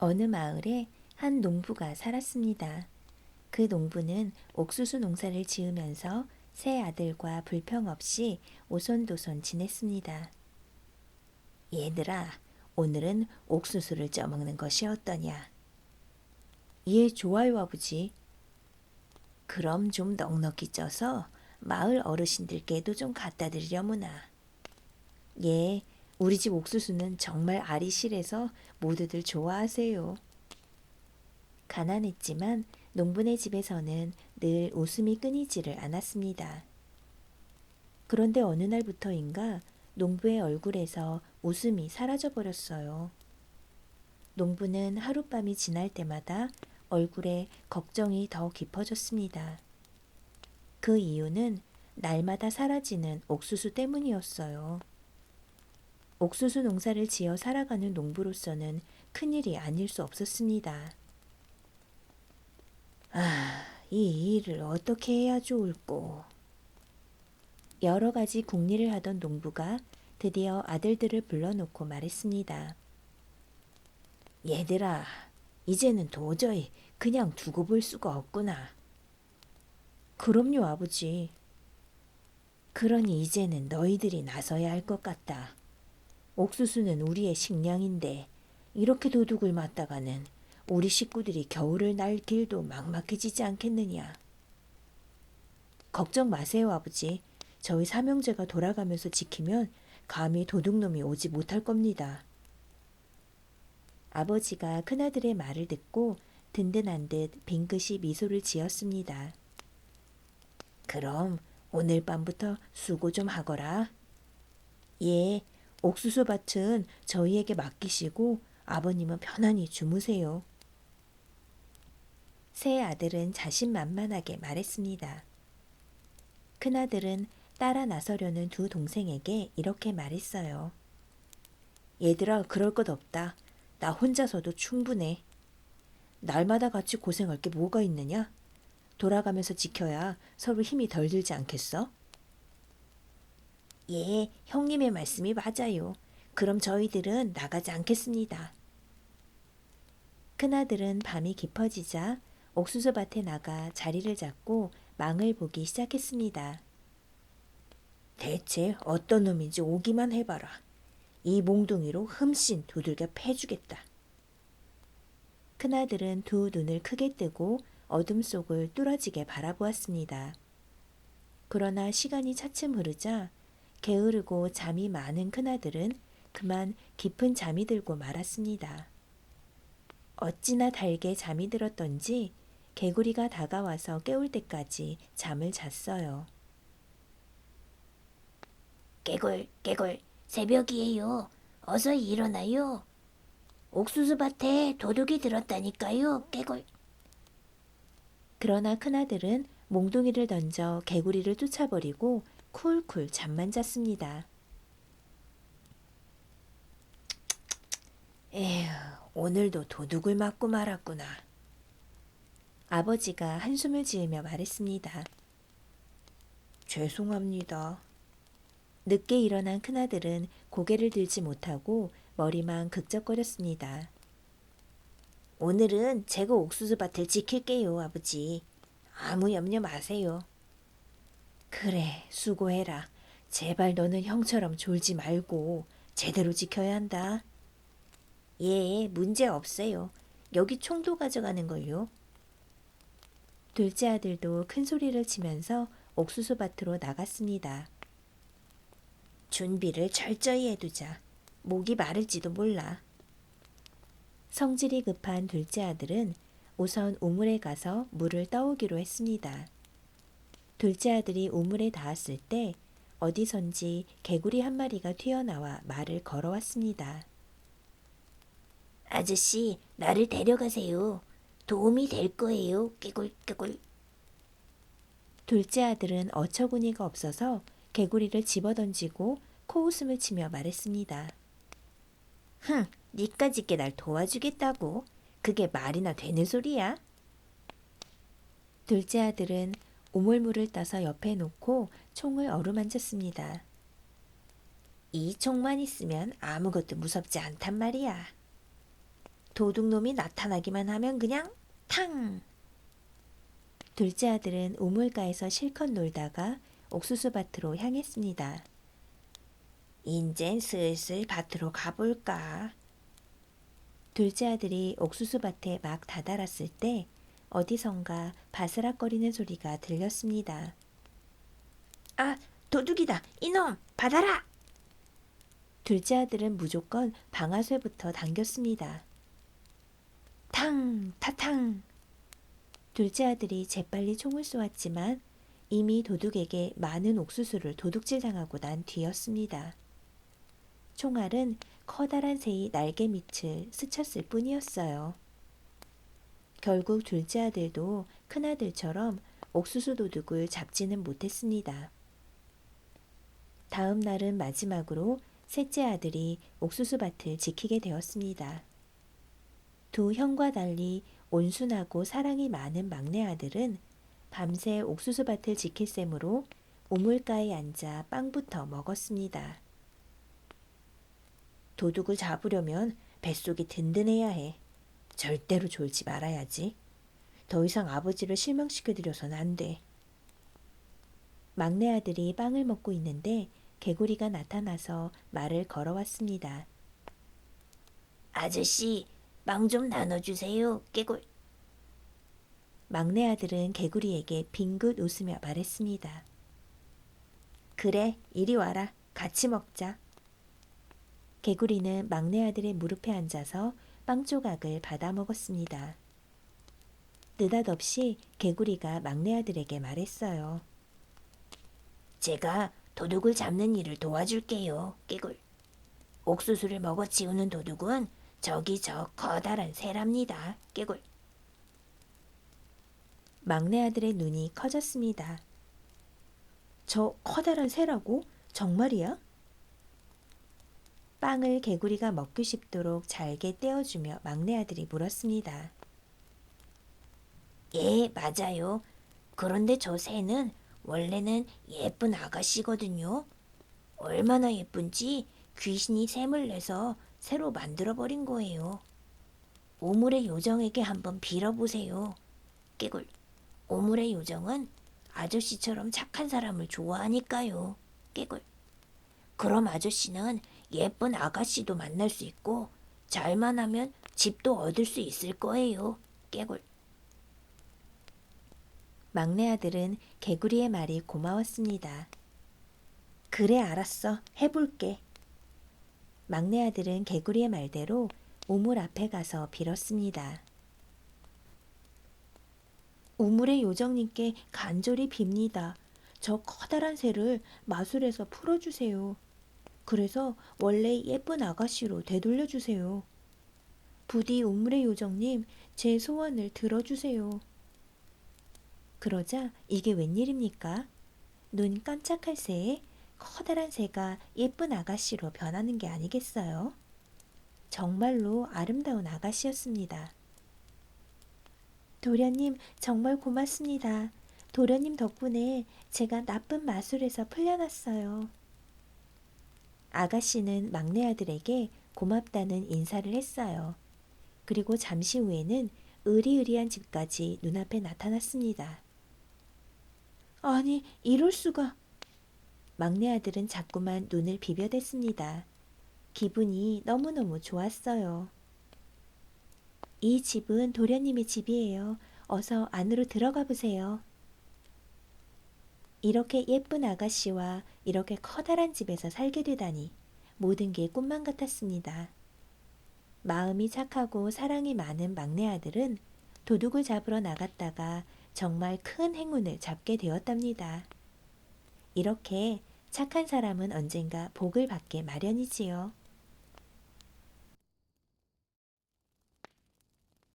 어느 마을에 한 농부가 살았습니다. 그 농부는 옥수수 농사를 지으면서 세 아들과 불평 없이 오손도손 지냈습니다. 얘들아, 오늘은 옥수수를 쪄먹는 것이 어떠냐? 예, 좋아요, 아버지. 그럼 좀 넉넉히 쪄서 마을 어르신들께도 좀 갖다 드리려무나. 예, 우리 집 옥수수는 정말 알이 실해서 모두들 좋아하세요. 가난했지만 농부네 집에서는 늘 웃음이 끊이지를 않았습니다. 그런데 어느 날부터인가 농부의 얼굴에서 웃음이 사라져 버렸어요. 농부는 하룻밤이 지날 때마다 얼굴에 걱정이 더 깊어졌습니다. 그 이유는 날마다 사라지는 옥수수 때문이었어요. 옥수수 농사를 지어 살아가는 농부로서는 큰일이 아닐 수 없었습니다. 이 일을 어떻게 해야 좋을꼬? 여러 가지 궁리를 하던 농부가 드디어 아들들을 불러놓고 말했습니다. 얘들아, 이제는 도저히 그냥 두고 볼 수가 없구나. 그럼요, 아버지. 그러니 이제는 너희들이 나서야 할 것 같다. 옥수수는 우리의 식량인데 이렇게 도둑을 맞다가는 우리 식구들이 겨울을 날 길도 막막해지지 않겠느냐. 걱정 마세요, 아버지. 저희 삼형제가 돌아가면서 지키면 감히 도둑놈이 오지 못할 겁니다. 아버지가 큰아들의 말을 듣고 든든한 듯 빙긋이 미소를 지었습니다. 그럼 오늘 밤부터 수고 좀 하거라. 예, 옥수수 밭은 저희에게 맡기시고 아버님은 편안히 주무세요. 새 아들은 자신만만하게 말했습니다. 큰아들은 따라 나서려는 두 동생에게 이렇게 말했어요. 얘들아, 그럴 것 없다. 나 혼자서도 충분해. 날마다 같이 고생할 게 뭐가 있느냐? 돌아가면서 지켜야 서로 힘이 덜 들지 않겠어? 예, 형님의 말씀이 맞아요. 그럼 저희들은 나가지 않겠습니다. 큰아들은 밤이 깊어지자 옥수수밭에 나가 자리를 잡고 망을 보기 시작했습니다. 대체 어떤 놈인지 오기만 해봐라. 이 몽둥이로 흠씬 두들겨 패주겠다. 큰아들은 두 눈을 크게 뜨고 어둠 속을 뚫어지게 바라보았습니다. 그러나 시간이 차츰 흐르자 게으르고 잠이 많은 큰아들은 그만 깊은 잠이 들고 말았습니다. 어찌나 달게 잠이 들었던지 개구리가 다가와서 깨울 때까지 잠을 잤어요. 깨굴, 깨굴, 새벽이에요. 어서 일어나요. 옥수수밭에 도둑이 들었다니까요, 깨굴. 그러나 큰아들은 몽둥이를 던져 개구리를 쫓아버리고 쿨쿨 잠만 잤습니다. 에휴, 오늘도 도둑을 맞고 말았구나. 아버지가 한숨을 지으며 말했습니다. 죄송합니다. 늦게 일어난 큰아들은 고개를 들지 못하고 머리만 극적거렸습니다. 오늘은 제가 옥수수밭을 지킬게요, 아버지. 아무 염려 마세요. 그래, 수고해라. 제발 너는 형처럼 졸지 말고 제대로 지켜야 한다. 예, 문제 없어요. 여기 총도 가져가는 걸요. 둘째 아들도 큰 소리를 치면서 옥수수밭으로 나갔습니다. 준비를 철저히 해두자. 목이 마를지도 몰라. 성질이 급한 둘째 아들은 우선 우물에 가서 물을 떠오기로 했습니다. 둘째 아들이 우물에 닿았을 때 어디선지 개구리 한 마리가 튀어나와 말을 걸어왔습니다. 아저씨, 나를 데려가세요. 도움이 될 거예요. 깨굴깨굴. 둘째 아들은 어처구니가 없어서 개구리를 집어던지고 코웃음을 치며 말했습니다. 흥, 니까짓게 날 도와주겠다고? 그게 말이나 되는 소리야? 둘째 아들은 우물물을 따서 옆에 놓고 총을 어루만졌습니다. 이 총만 있으면 아무것도 무섭지 않단 말이야. 도둑놈이 나타나기만 하면 그냥 탕! 둘째 아들은 우물가에서 실컷 놀다가 옥수수밭으로 향했습니다. 인젠 슬슬 밭으로 가볼까. 둘째 아들이 옥수수밭에 막 다다랐을 때 어디선가 바스락거리는 소리가 들렸습니다. 아, 도둑이다. 이놈, 받아라! 둘째 아들은 무조건 방아쇠부터 당겼습니다. 탕, 타탕. 둘째 아들이 재빨리 총을 쏘았지만 이미 도둑에게 많은 옥수수를 도둑질당하고 난 뒤였습니다. 총알은 커다란 새의 날개 밑을 스쳤을 뿐이었어요. 결국 둘째 아들도 큰아들처럼 옥수수 도둑을 잡지는 못했습니다. 다음 날은 마지막으로 셋째 아들이 옥수수밭을 지키게 되었습니다. 두 형과 달리 온순하고 사랑이 많은 막내 아들은 밤새 옥수수밭을 지킬 셈으로 우물가에 앉아 빵부터 먹었습니다. 도둑을 잡으려면 뱃속이 든든해야 해. 절대로 졸지 말아야지. 더 이상 아버지를 실망시켜드려서는 안 돼. 막내 아들이 빵을 먹고 있는데 개구리가 나타나서 말을 걸어왔습니다. 아저씨, 빵 좀 나눠주세요, 깨굴. 막내 아들은 개구리에게 빙긋 웃으며 말했습니다. 그래, 이리 와라. 같이 먹자. 개구리는 막내 아들의 무릎에 앉아서 빵 조각을 받아 먹었습니다. 느닷없이 개구리가 막내 아들에게 말했어요. 제가 도둑을 잡는 일을 도와줄게요, 깨굴. 옥수수를 먹어치우는 도둑은 저기 저 커다란 새랍니다, 깨굴. 막내 아들의 눈이 커졌습니다. 저 커다란 새라고? 정말이야? 빵을 개구리가 먹고 싶도록 잘게 떼어주며 막내 아들이 물었습니다. 예, 맞아요. 그런데 저 새는 원래는 예쁜 아가씨거든요. 얼마나 예쁜지 귀신이 샘을 내서 새로 만들어버린 거예요. 오물의 요정에게 한번 빌어보세요. 깨굴, 오물의 요정은 아저씨처럼 착한 사람을 좋아하니까요. 깨굴. 그럼 아저씨는 예쁜 아가씨도 만날 수 있고 잘만 하면 집도 얻을 수 있을 거예요. 깨굴. 막내 아들은 개구리의 말이 고마웠습니다. 그래, 알았어. 해볼게. 막내 아들은 개구리의 말대로 우물 앞에 가서 빌었습니다. 우물의 요정님께 간절히 빕니다. 저 커다란 새를 마술해서 풀어주세요. 그래서 원래 예쁜 아가씨로 되돌려주세요. 부디 우물의 요정님 제 소원을 들어주세요. 그러자 이게 웬일입니까? 눈 깜짝할 새에 커다란 새가 예쁜 아가씨로 변하는 게 아니겠어요? 정말로 아름다운 아가씨였습니다. 도련님 정말 고맙습니다. 도련님 덕분에 제가 나쁜 마술에서 풀려났어요. 아가씨는 막내 아들에게 고맙다는 인사를 했어요. 그리고 잠시 후에는 으리으리한 집까지 눈앞에 나타났습니다. 아니, 이럴 수가. 막내 아들은 자꾸만 눈을 비벼댔습니다. 기분이 너무너무 좋았어요. 이 집은 도련님의 집이에요. 어서 안으로 들어가 보세요. 이렇게 예쁜 아가씨와 이렇게 커다란 집에서 살게 되다니 모든 게 꿈만 같았습니다. 마음이 착하고 사랑이 많은 막내 아들은 도둑을 잡으러 나갔다가 정말 큰 행운을 잡게 되었답니다. 이렇게 착한 사람은 언젠가 복을 받게 마련이지요.